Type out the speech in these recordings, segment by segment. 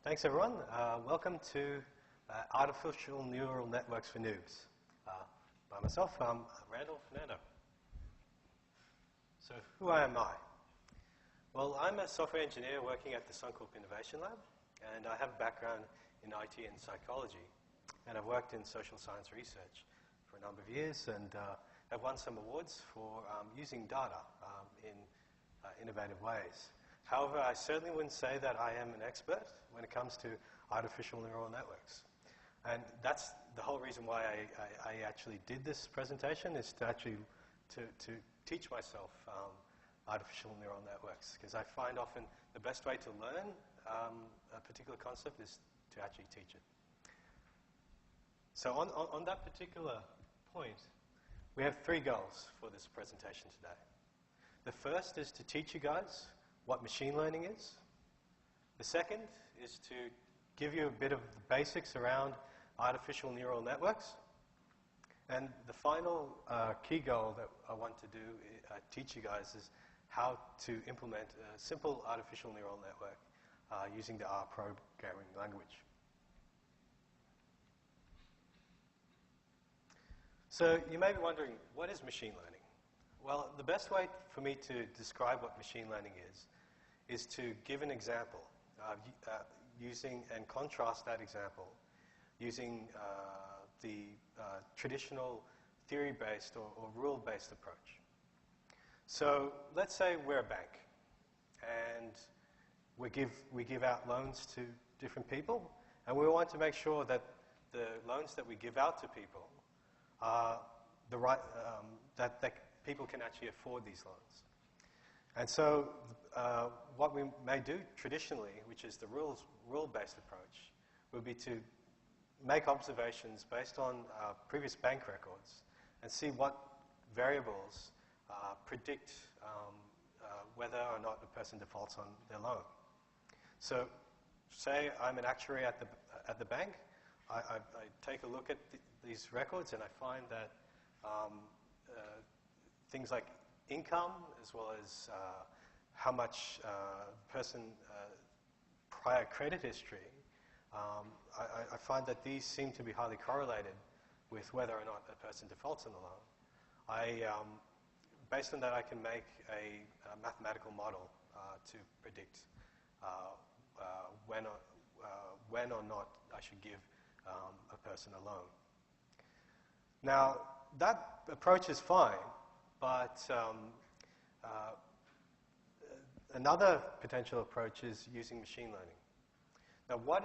Thanks, everyone. Welcome to Artificial Neural Networks for Noobs. By myself, I'm Randall, Fernando. So who am I? Well, I'm a software engineer working at the Suncorp Innovation Lab, and I have a background in IT and psychology. And I've worked in social science research for a number of years, and have won some awards for using data in innovative ways. However, I certainly wouldn't say that I am an expert when it comes to artificial neural networks. And that's the whole reason why I actually did this presentation, is to actually to teach myself artificial neural networks, because I find often the best way to learn a particular concept is to actually teach it. So on that particular point, we have 3 goals for this presentation today. The first is to teach you guys what machine learning is. The second is to give you a bit of the basics around artificial neural networks. And the final key goal that I want to do, teach you guys, is how to implement a simple artificial neural network using the R programming language. So you may be wondering, what is machine learning? Well, the best way for me to describe what machine learning is to give an example using and contrast that example using the traditional theory-based or rule-based approach. So let's say we're a bank, and we give out loans to different people, and we want to make sure that the loans that we give out to people are the right, that people can actually afford these loans. And so what we may do traditionally, which is the rule-based approach, would be to make observations based on previous bank records and see what variables predict whether or not a person defaults on their loan. So say I'm an actuary at the bank. I take a look at these records, and I find that things like income, as well as how much person prior credit history, I find that these seem to be highly correlated with whether or not a person defaults on the loan. Based on that, I can make a mathematical model to predict when or not I should give a person a loan. Now, that approach is fine, but another potential approach is using machine learning. Now, what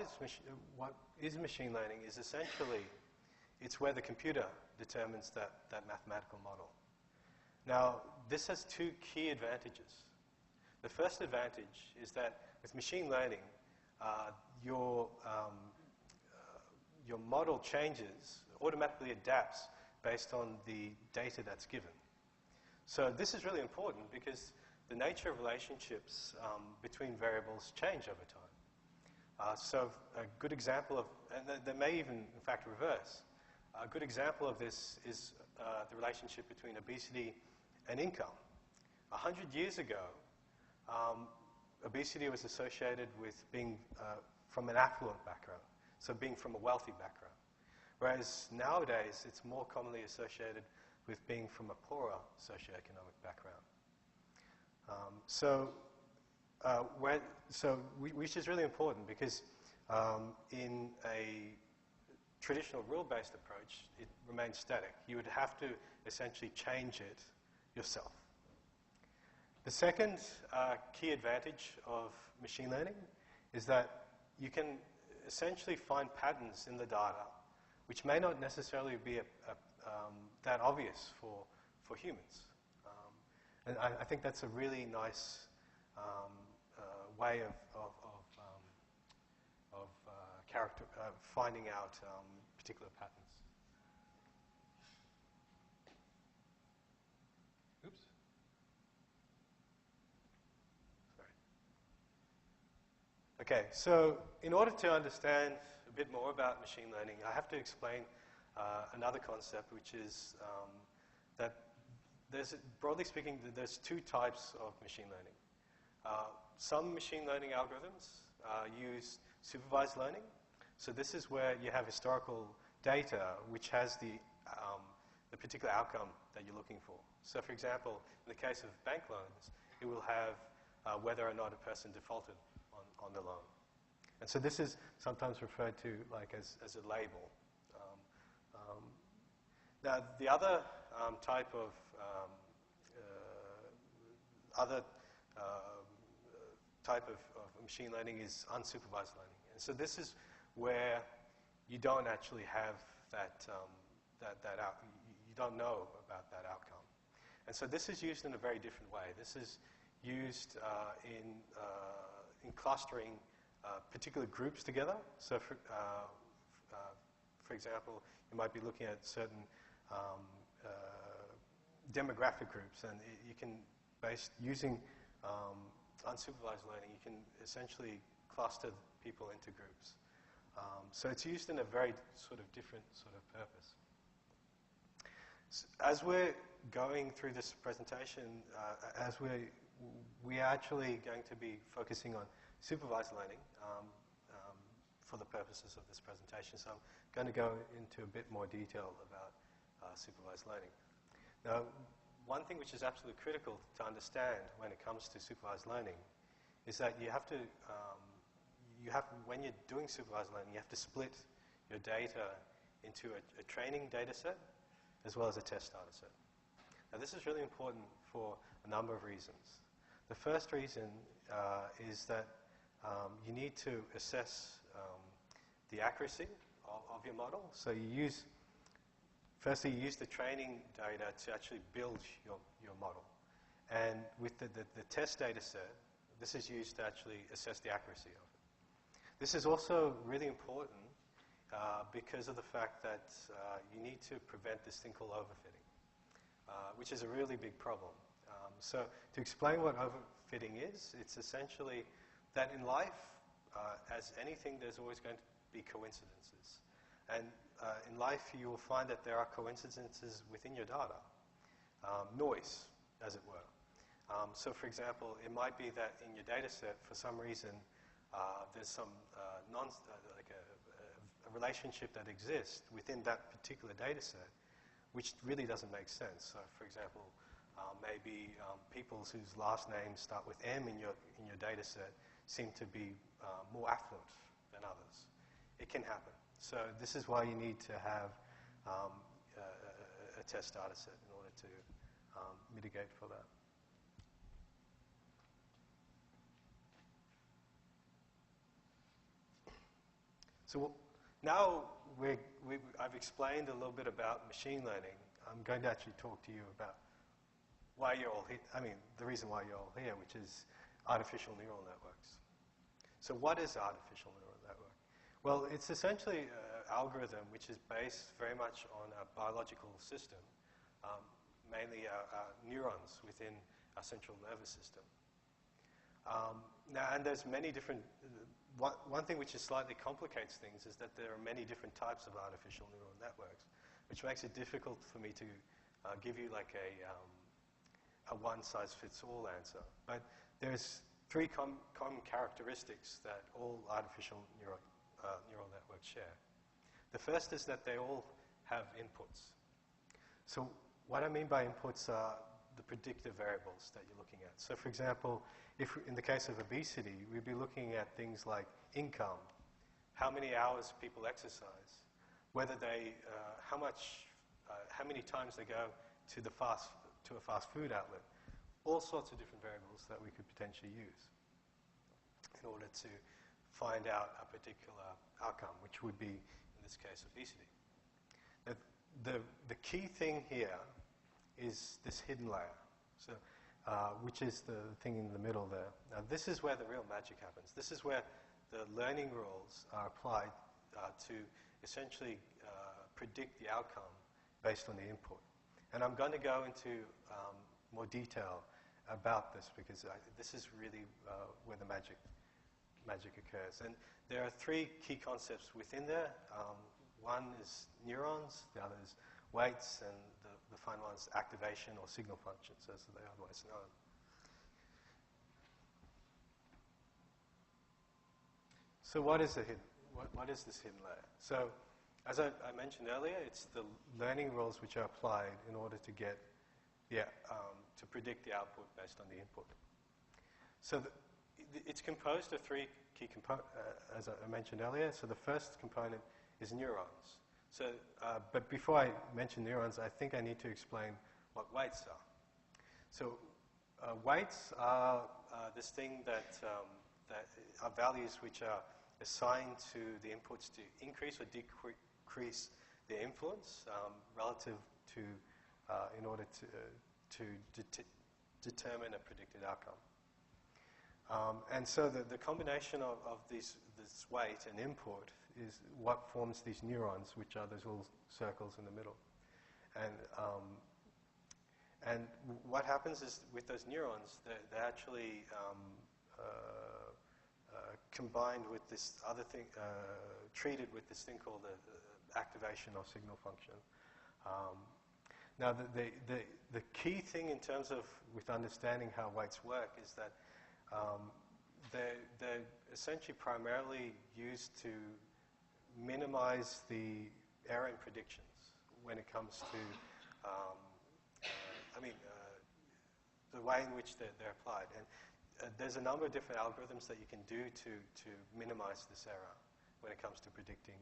is machine learning is essentially, it's where the computer determines that mathematical model. Now, this has 2 key advantages. The first advantage is that with machine learning, your model changes, automatically adapts based on the data that's given. So this is really important because the nature of relationships between variables change over time. So a good example of, and they may even, in fact, reverse. A good example of this is the relationship between obesity and income. 100 years ago, obesity was associated with being from an affluent background, so being from a wealthy background. Whereas nowadays, it's more commonly associated with being from a poorer socioeconomic background. Which is really important because in a traditional rule-based approach, it remains static. You would have to essentially change it yourself. The second key advantage of machine learning is that you can essentially find patterns in the data which may not necessarily be that obvious for humans. And I think that's a really nice way of finding out particular patterns. Oops. Sorry. Okay, so in order to understand a bit more about machine learning, I have to explain another concept, which is that broadly speaking, there's 2 types of machine learning. Some machine learning algorithms use supervised learning. So this is where you have historical data which has the particular outcome that you're looking for. So for example, in the case of bank loans, it will have whether or not a person defaulted on the loan. And so this is sometimes referred to like as a label. Now the other type of machine learning is unsupervised learning. And so this is where you don't actually have you don't know about that outcome. And so this is used in a very different way. This is used in clustering particular groups together. So for example, you might be looking at certain demographic groups, and you can, using unsupervised learning, you can essentially cluster people into groups. So it's used in a very sort of different sort of purpose. So as we're going through this presentation, we are actually going to be focusing on supervised learning for the purposes of this presentation. So I'm going to go into a bit more detail about supervised learning. Now, one thing which is absolutely critical to understand when it comes to supervised learning is that you have to, when you're doing supervised learning, you have to split your data into a training data set as well as a test data set. Now, this is really important for a number of reasons. The first reason is that you need to assess the accuracy of your model. So firstly, you use the training data to actually build your model. And with the test data set, this is used to actually assess the accuracy of it. This is also really important because of the fact that you need to prevent this thing called overfitting, which is a really big problem. So to explain what overfitting is, it's essentially that in life, as anything, there's always going to be coincidences. And in life, you will find that there are coincidences within your data, noise, as it were. So for example, it might be that in your data set, for some reason, there's some a relationship that exists within that particular data set, which really doesn't make sense. So for example, maybe people whose last names start with M in your data set seem to be more affluent than others. It can happen. So this is why you need to have a test data set in order to mitigate for that. So now I've explained a little bit about machine learning. I'm going to actually talk to you about why you're all here. I mean, the reason why you're all here, which is artificial neural networks. So what is artificial neural network? Well, it's essentially an algorithm which is based very much on a biological system, mainly our neurons within our central nervous system. Now, and there's many different. One thing which slightly complicates things is that there are many different types of artificial neural networks, which makes it difficult for me to give you like a one-size-fits-all answer. But there's three common characteristics that all artificial neural networks share. The first is that they all have inputs. So what I mean by inputs are the predictive variables that you're looking at. So for example, if in the case of obesity, we'd be looking at things like income, how many hours people exercise, whether they, how many times they go to a fast food outlet, all sorts of different variables that we could potentially use in order to find out a particular outcome, which would be, in this case, obesity. The key thing here is this hidden layer, so, which is the thing in the middle there. Now, this is where the real magic happens. This is where the learning rules are applied to essentially predict the outcome based on the input. And I'm going to go into more detail about this because this is really where the magic occurs. And there are three key concepts within there. One is neurons, the other is weights, and the final one is activation or signal functions, as they are otherwise known. So what is what is this hidden layer? So as I mentioned earlier, it's the learning rules which are applied in order to get to predict the output based on the input. So it's composed of three key components, as I mentioned earlier. So the first component is neurons. So, but before I mention neurons, I think I need to explain what weights are. So weights are this thing that are values which are assigned to the inputs to increase or decrease their influence relative to, in order to determine a predicted outcome. And so the combination of this weight and input is what forms these neurons, which are those little circles in the middle. And what happens is with those neurons, they're actually combined with this other thing, treated with this thing called the activation or signal function. Now, the key thing in terms of with understanding how weights work is that they're essentially primarily used to minimize the error in predictions when it comes to, the way in which they're applied. And there's a number of different algorithms that you can do to minimize this error when it comes to predicting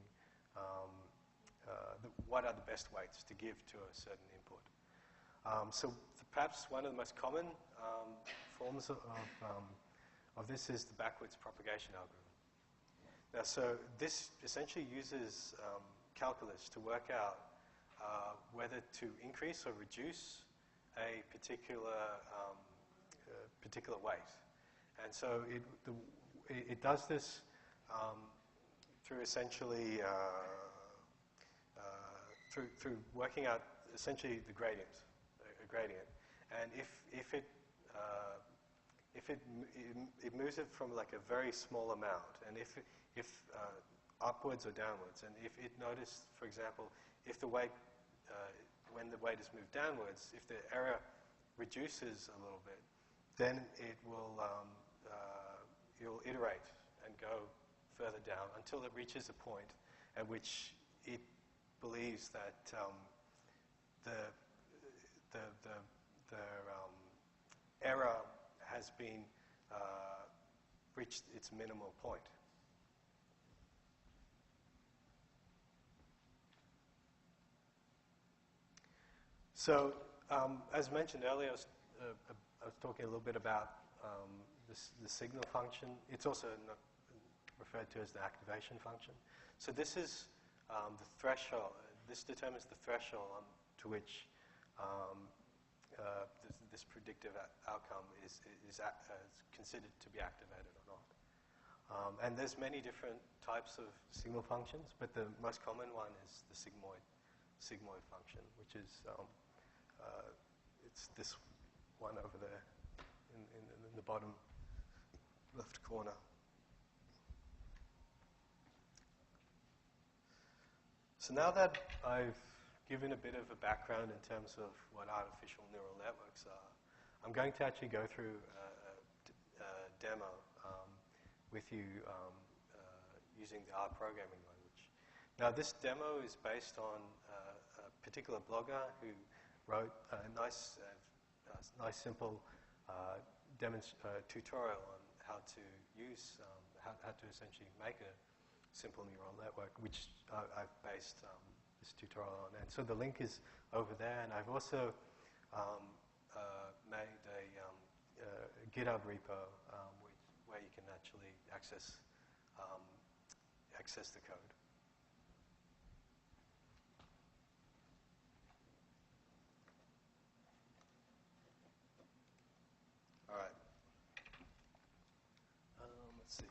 what are the best weights to give to a certain input. So perhaps one of the most common forms of this is the backwards propagation algorithm. Now, so this essentially uses calculus to work out whether to increase or reduce a particular weight. And so it does this through essentially through working out essentially the gradient, a gradient. And if it moves it from like a very small amount, and if upwards or downwards, and if it noticed, for example, if the weight when the weight is moved downwards, if the error reduces a little bit, then it will it'll iterate and go further down until it reaches a point at which it believes that the error has been reached its minimal point. So, as mentioned earlier, I was talking a little bit about the signal function. It's also referred to as the activation function. So this is the threshold. This determines the threshold to which this predictive outcome is considered to be activated or not. And there's many different types of signal functions, but the most common one is the sigmoid function, which is it's this one over there in the bottom left corner. So now that I've given a bit of a background in terms of what artificial neural networks are, I'm going to actually go through a demo with you using the R programming language. Now, this demo is based on a particular blogger who wrote a nice simple tutorial on how to use, how to essentially make a simple neural network, which I've based this tutorial on. And so the link is over there, and I've also made a GitHub repo where you can actually access the code. All right. Let's see.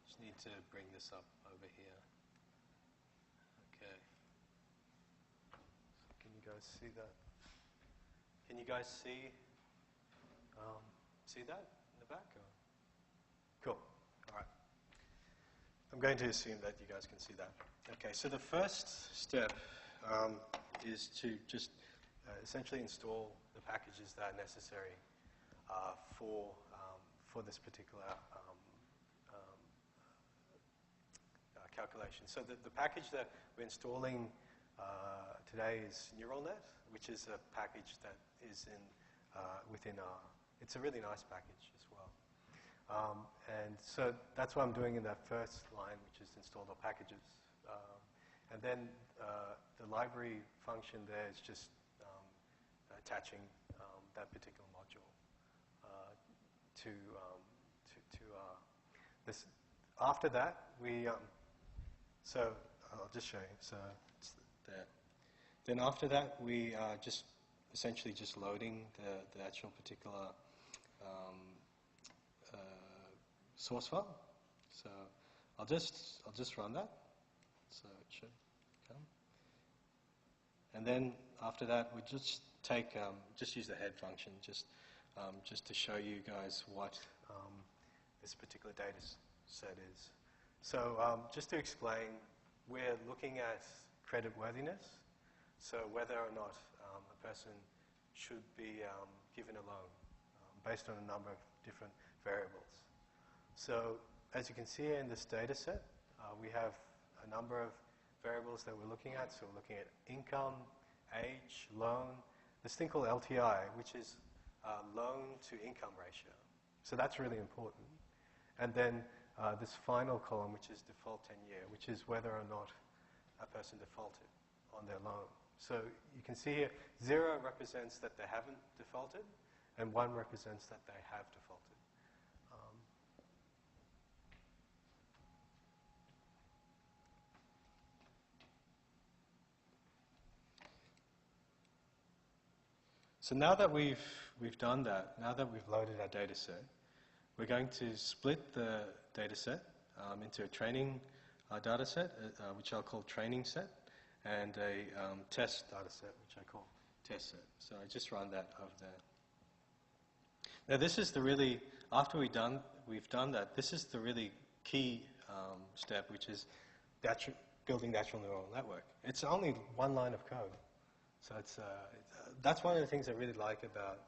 Just need to bring this up over here. Okay. So can you guys see that? Can you guys see that in the back? Or? Cool. All right. I'm going to assume that you guys can see that. Okay. So the first step is to just essentially install the packages that are necessary for this particular calculation. So the package that we're installing today is NeuralNet, which is a package that is within R. It's a really nice package as well. And so that's what I'm doing in that first line, which is install all packages. And then the library function there is just attaching that particular module to this. After that, so I'll just show you. So it's there. Then after that, we are just essentially just loading the actual particular source file. So I'll just run that. So it should come. And then after that, we just take just use the head function just to show you guys what this particular data set is. So just to explain, we're looking at credit worthiness. So whether or not a person should be given a loan based on a number of different variables. So as you can see in this data set, we have a number of variables that we're looking at. So we're looking at income, age, loan, this thing called LTI, which is loan to income ratio. So that's really important. And then this final column, which is default 10-year, which is whether or not a person defaulted on their loan. So you can see here, 0 represents that they haven't defaulted, and 1 represents that they have defaulted. So now that we've done that, now that we've loaded our data set, we're going to split the data set into a training data set, which I'll call training set, and a test data set, which I call test set. So I just run that over there. Now this is the really, after we've done that, this is the really key step, which is building the actual neural network. It's only one line of code. So that's one of the things I really like about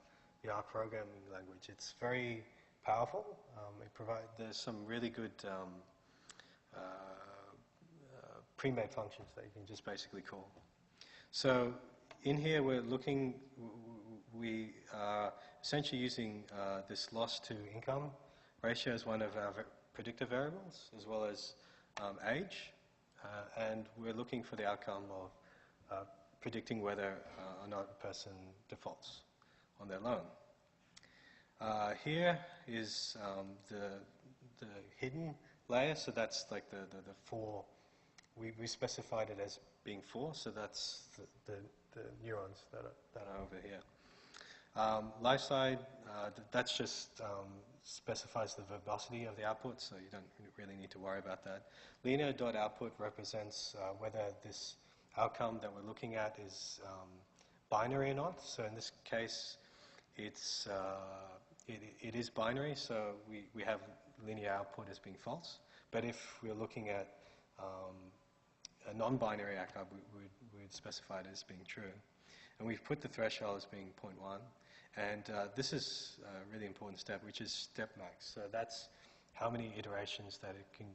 the R programming language. It's very powerful. There's some really good pre-made functions that you can just basically call. So in here we are essentially using this loss to income ratio as one of our predictor variables, as well as age, and we're looking for the outcome of predicting whether or not a person defaults on their loan. Here is the hidden layer, so that's like the 4. We specified it as being 4, so that's the neurons that are over here. Life side, that's just specifies the verbosity of the output, so you don't really need to worry about that. Linear.output represents whether this outcome that we're looking at is binary or not. So in this case, it is binary, so we have linear output as being false. But if we're looking at a non-binary outcome, we would specify it as being true. And we've put the threshold as being 0.1. And this is a really important step, which is step max. So that's how many iterations that it can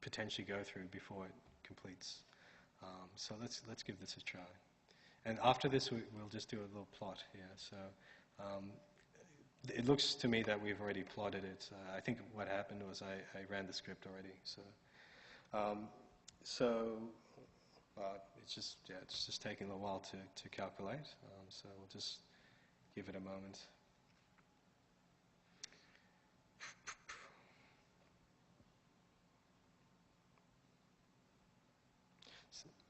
potentially go through before it completes. So let's give this a try. And after this, we'll just do a little plot here. So it looks to me that we've already plotted it. I think what happened was I ran the script already. So it's just taking a little while to calculate. So we'll just give it a moment.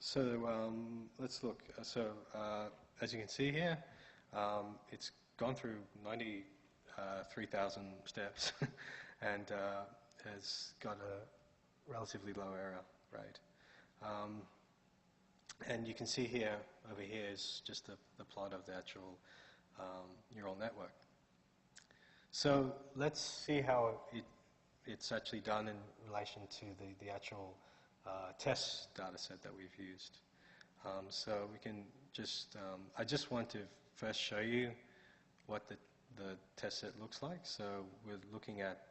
So let's look. So as you can see here, it's gone through 93,000 steps and has got a relatively low error rate. And you can see here, over here is just the plot of the actual neural network. So let's see how it's actually done in relation to the actual test data set that we've used. So we can just, I just want to first show you what the test set looks like. So we're looking at,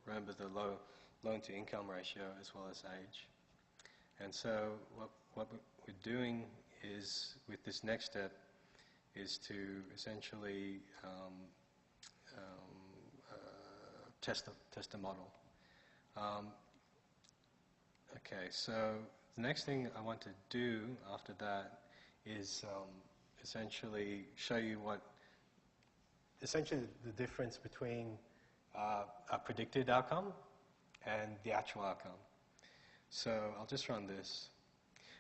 remember, the loan to income ratio as well as age. And so what we're doing is, with this next step, is to essentially test a model. Okay, so the next thing I want to do after that is essentially show you essentially the difference between a predicted outcome and the actual outcome. So I'll just run this.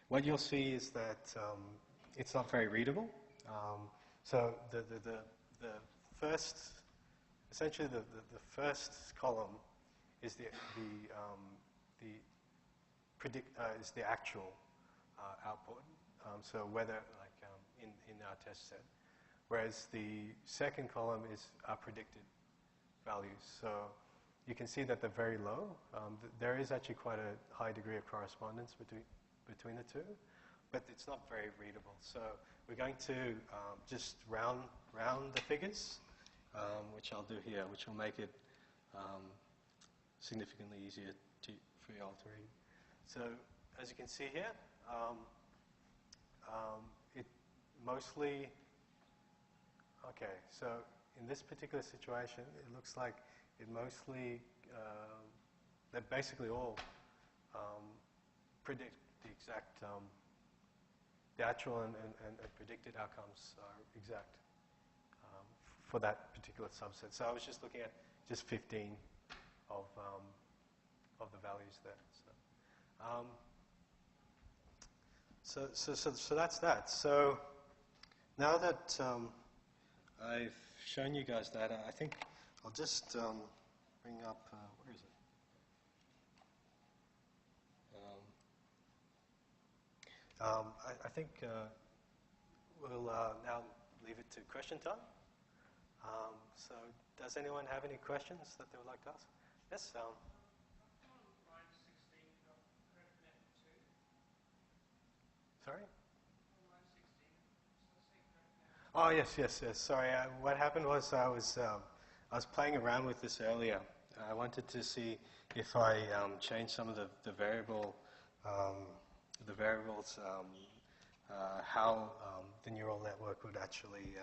What you'll see is that it's not very readable. So the first, essentially the first column is the actual output. So whether, like in our test set, whereas the second column is our predicted values. So you can see that they're very low. There is actually quite a high degree of correspondence between the two, but it's not very readable. So we're going to just round the figures, which I'll do here, which will make it significantly easier for you all to read. So as you can see here, it mostly, okay, so in this particular situation, it looks like it mostly, they basically all predict the exact, the actual and predicted outcomes are exact for that particular subset. So I was just looking at just 15 of the values there. So that's that. So now that I've shown you guys that, I think I'll just bring up, where is it? I think we'll now leave it to question time. So does anyone have any questions that they would like to ask? Yes, sorry? Oh, yes. Sorry, what happened was I was playing around with this earlier. I wanted to see if I changed some of the variables, how the neural network would actually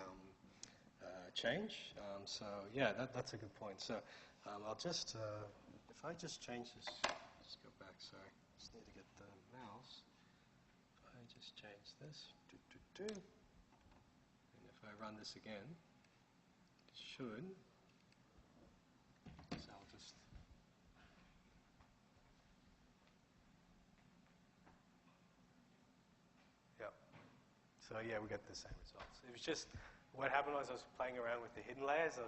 change. So yeah, that's a good point. So I'll just, if I just change this, let's go back. Sorry, just need to get the mouse. If I just change this, and if I run this again, it should. So I'll just. Yep. So yeah, we get the same results. It was just, what happened was I was playing around with the hidden layers. I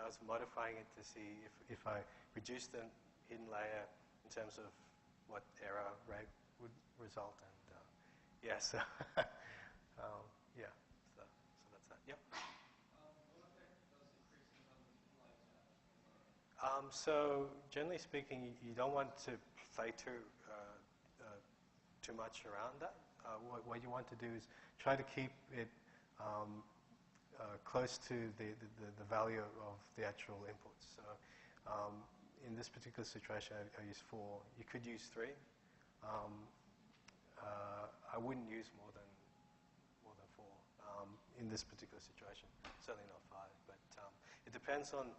was modifying it to see if I reduced the hidden layer in terms of what error rate would result. And yeah, so yeah, so that's that. Yep. What effect does increasing the number of hidden layers have? So generally speaking, you don't want to play too much around that. What you want to do is try to keep it close to the value of the actual inputs. So in this particular situation, I use 4. You could use 3. I wouldn't use more than 4 in this particular situation. Certainly not 5. But it depends on.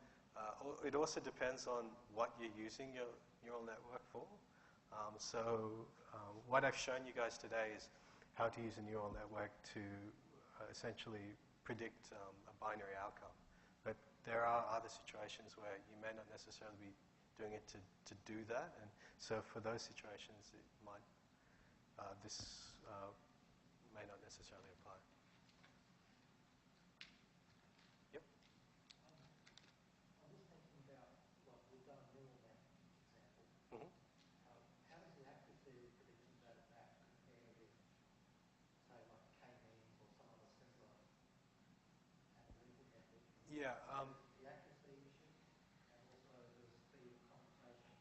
It also depends on what you're using your neural network for. What I've shown you guys today is how to use a neural network to essentially predict a binary outcome. But there are other situations where you may not necessarily be doing it to do that. And so for those situations, it might, this may not necessarily apply. Yep. I'm just thinking about, like, we've done a neural net example. Mm-hmm. How does the accuracy of predicting that compare with, say, like K-means or some other simpler analytical method? Yeah. The accuracy issue, and also the speed of computation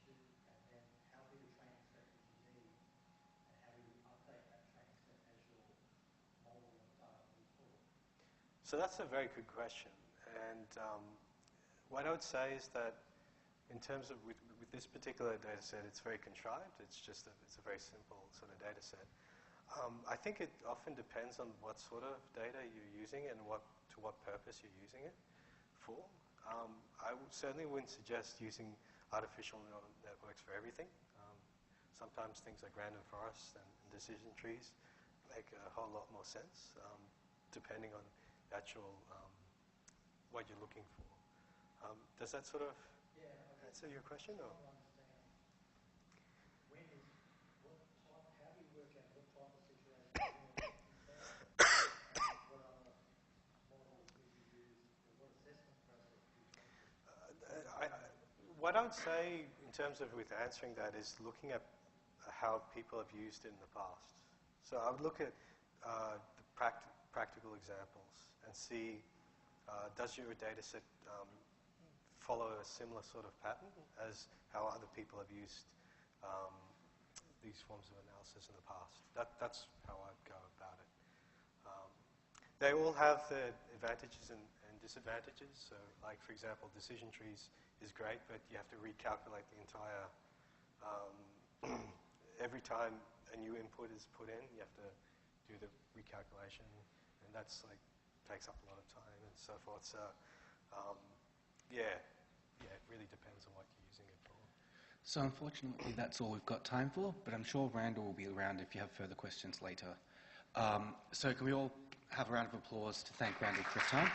issue, and then how big a training set would you need, and how do you update that training set as your model and data moves forward? So that's a very good question. And what I would say is that in terms of with with this particular data set, it's very contrived. It's a very simple sort of data set. I think it often depends on what sort of data you're using and to what purpose you're using it for. Certainly wouldn't suggest using artificial neural networks for everything. Sometimes things like random forests and decision trees make a whole lot more sense, depending on the actual what you're looking for. Does that sort of answer your question? Or? What I would say in terms of with answering that is looking at how people have used it in the past. So I would look at the practical examples and see does your data set follow a similar sort of pattern as how other people have used these forms of analysis in the past. That's how I'd go about it. They all have their advantages and disadvantages. So, like, for example, decision trees is great, but you have to recalculate the entire, every time a new input is put in, you have to do the recalculation, and that's like, takes up a lot of time and so forth. So, yeah, it really depends on what you're using it for. So unfortunately, that's all we've got time for, but I'm sure Randall will be around if you have further questions later. So can we all have a round of applause to thank Randall for his time?